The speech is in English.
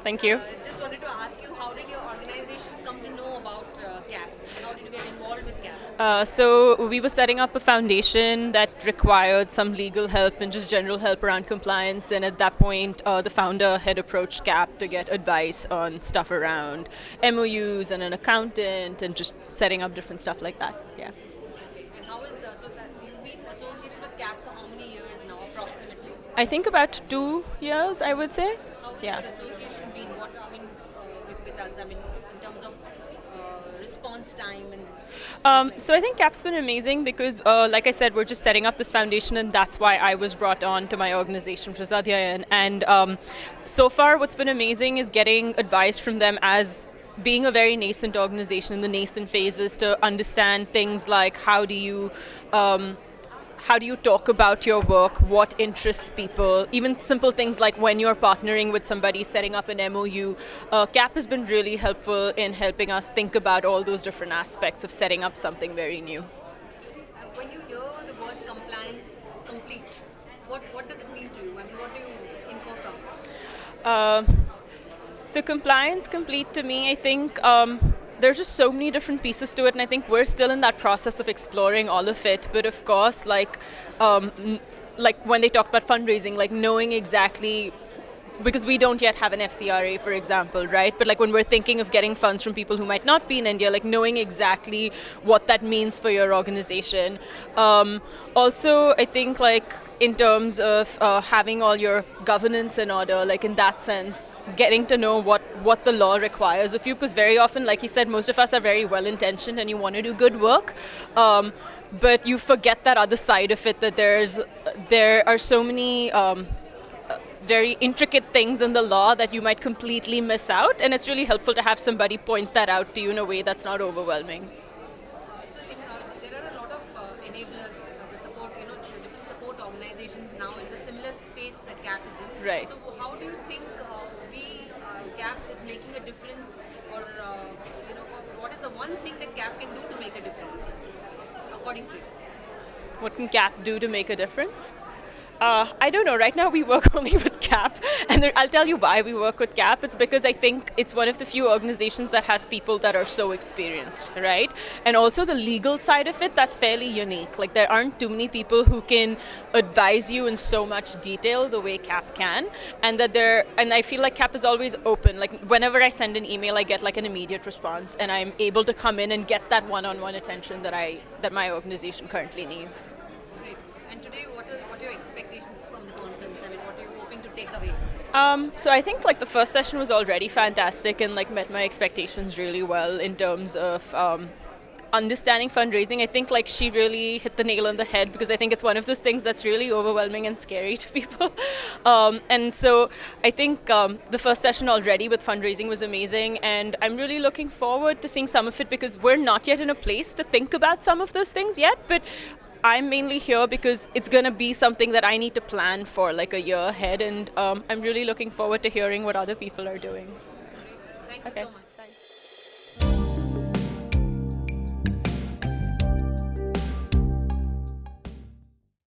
Thank you. Just wanted to ask you, how did your organization come to know about CAP? How did you get involved with CAP? So we were setting up a foundation that required some legal help and just general help around compliance. And at that point, the founder had approached CAP to get advice on stuff around MOUs and an accountant and just setting up different stuff like that. Yeah. And how is so that you've been associated with CAP for how many years now, approximately? I think about 2 years, I would say. How has Yeah. your association been? What I mean, with us? I mean, in terms of response time and. So I think CAP's been amazing because, like I said, we're just setting up this foundation, and that's why I was brought on to my organization, which is Adhyayan. And so far, what's been amazing is getting advice from them as being a very nascent organization in the nascent phases to understand things like how do you talk about your work, what interests people, even simple things like when you're partnering with somebody, setting up an MOU. CAP has been really helpful in helping us think about all those different aspects of setting up something very new. When you hear the word compliance complete, what does it mean to you? I mean, what do you infer from it? So compliance complete to me, I think there's just so many different pieces to it, and I think we're still in that process of exploring all of it. But of course, like when they talk about fundraising, like knowing exactly, because we don't yet have an FCRA, for example, right? But like when we're thinking of getting funds from people who might not be in India, like knowing exactly what that means for your organization. Also, I think like in terms of having all your governance in order, like in that sense, getting to know what the law requires of you, because very often, like you said, most of us are very well intentioned and you want to do good work. But you forget that other side of it, that there are so many very intricate things in the law that you might completely miss out, and it's really helpful to have somebody point that out to you in a way that's not overwhelming. There are a lot of enablers, the support, the different support organizations now in the similar space that CAP is in. Right. So how do you think CAP is making a difference, or what is the one thing that CAP can do to make a difference, according to you? What can CAP do to make a difference? I don't know. Right now we work only with CAP, and I'll tell you why we work with CAP. It's because I think it's one of the few organizations that has people that are so experienced, right? And also the legal side of it, that's fairly unique. Like there aren't too many people who can advise you in so much detail the way CAP can, and I feel like CAP is always open. Like whenever I send an email, I get like an immediate response, and I'm able to come in and get that one-on-one attention that my organization currently needs. Great. And today, what are your expectations from the conference? I mean, what are you hoping to take away? So I think like the first session was already fantastic and like met my expectations really well in terms of understanding fundraising. I think like she really hit the nail on the head, because I think it's one of those things that's really overwhelming and scary to people. And so I think the first session already with fundraising was amazing, and I'm really looking forward to seeing some of it, because we're not yet in a place to think about some of those things yet, but I'm mainly here because it's going to be something that I need to plan for like a year ahead, and I'm really looking forward to hearing what other people are doing. Thank you so much.